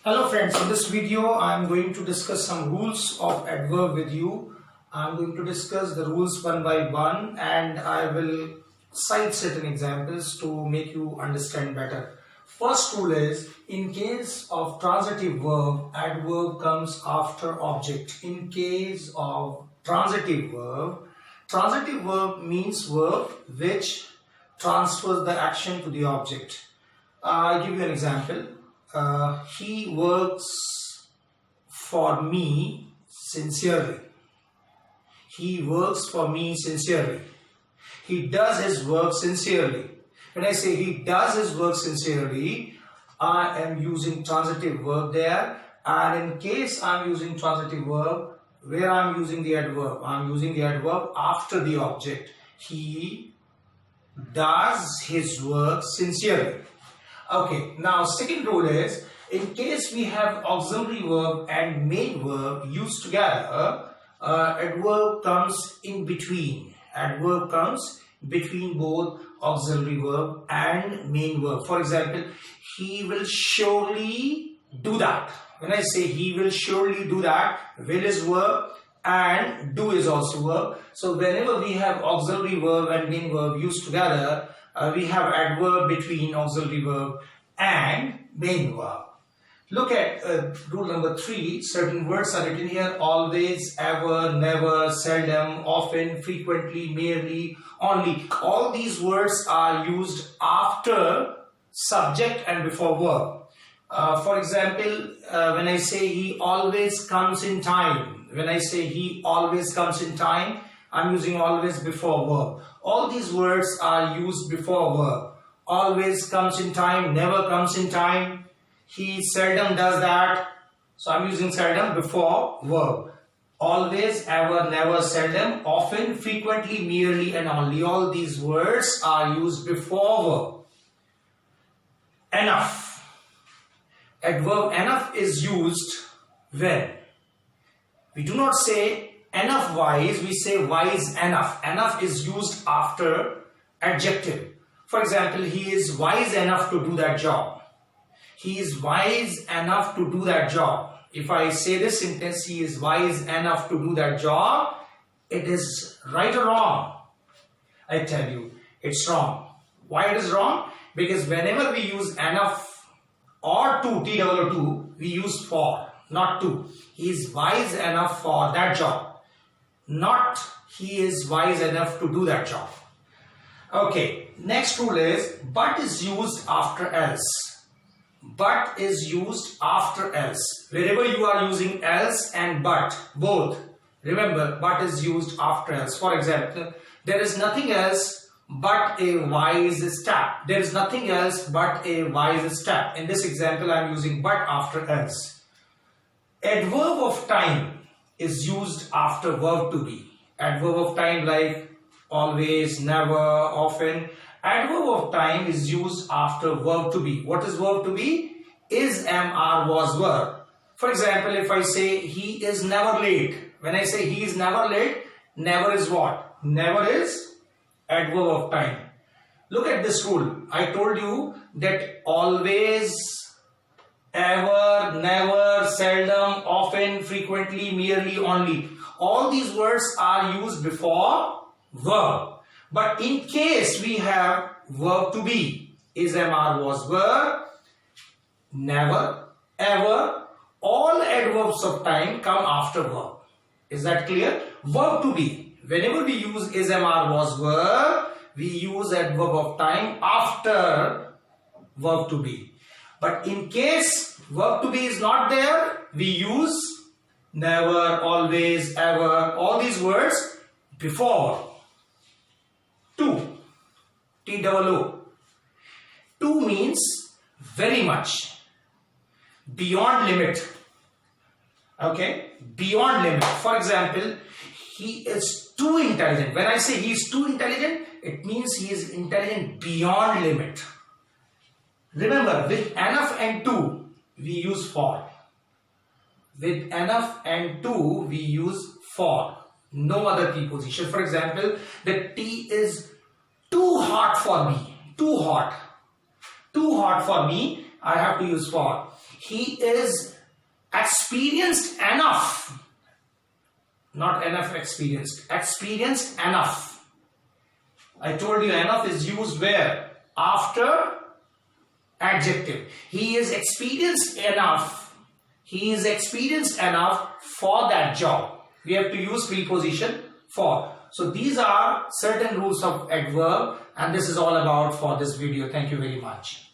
Hello friends, in this video I am going to discuss some rules of adverb with you. I am going to discuss the rules one by one and I will cite certain examples to make you understand better. First rule is, in case of transitive verb, adverb comes after object. In case of transitive verb means verb which transfers the action to the object. I'll give you an example. He works for me sincerely. He works for me sincerely. He does his work sincerely. When I say he does his work sincerely, I am using transitive verb there. And in case I am using transitive verb, where I am using the adverb? I am using the adverb after the object. He does his work sincerely. Okay, now second rule is, in case we have auxiliary verb and main verb used together, adverb comes in between. Adverb comes between both auxiliary verb and main verb. For example, he will surely do that. When I say he will surely do that, will is verb and do is also verb. So whenever we have auxiliary verb and main verb used together, we have adverb between auxiliary verb and main verb. Look at rule number 3. Certain words are written here: always, ever, never, seldom, often, frequently, merely, only. All these words are used after subject and before verb. For example, when I say he always comes in time, when I say he always comes in time, I'm using always before verb. All these words are used before verb. Always comes in time, never comes in time. He seldom does that. So I'm using seldom before verb. Always, ever, never, seldom, often, frequently, merely and only. All these words are used before verb. Enough. Adverb enough is used when we do not say enough wise, we say wise enough. Enough is used after adjective. For example, he is wise enough to do that job. He is wise enough to do that job. If I say this sentence, he is wise enough to do that job, it is right or wrong? I tell you, it's wrong. Why it is wrong? Because whenever we use enough or to, T-O-O-2, we use for, not to. He is wise enough for that job. Not he is wise enough to do that job. Okay, next rule is, but is used after else. But is used after else. Wherever you are using else and but, both, remember, but is used after else. For example, there is nothing else but a wise step. There is nothing else but a wise step. In this example, I am using but after else. Adverb of time is used after verb to be. Adverb of time like always, never, often. Adverb of time is used after verb to be. What is verb to be? Is, am, are, was, were. For example, if I say he is never late. When I say he is never late, never is what? Never is adverb of time. Look at this rule. I told you that always, ever, never, seldom, often, frequently, merely, only. All these words are used before verb. But in case we have verb to be, is, am, are, was, were, never, ever, all adverbs of time come after verb. Is that clear? Verb to be. Whenever we use is, am, are, was, were, we use adverb of time after verb to be. But in case verb to be is not there, we use never, always, ever, all these words before. To, T-O-O. To means very much, beyond limit. Okay, beyond limit. For example, he is too intelligent. When I say he is too intelligent, it means he is intelligent beyond limit. Remember, with enough and to, we use for. With enough and to, we use for. No other preposition. For example, the tea is too hot for me. Too hot. Too hot for me. I have to use for. He is experienced enough. Not enough experienced. Experienced enough. I told you enough is used where? After adjective. He is experienced enough. He is experienced enough for that job. We have to use preposition for. So these are certain rules of adverb, and this is all about for this video. Thank you very much.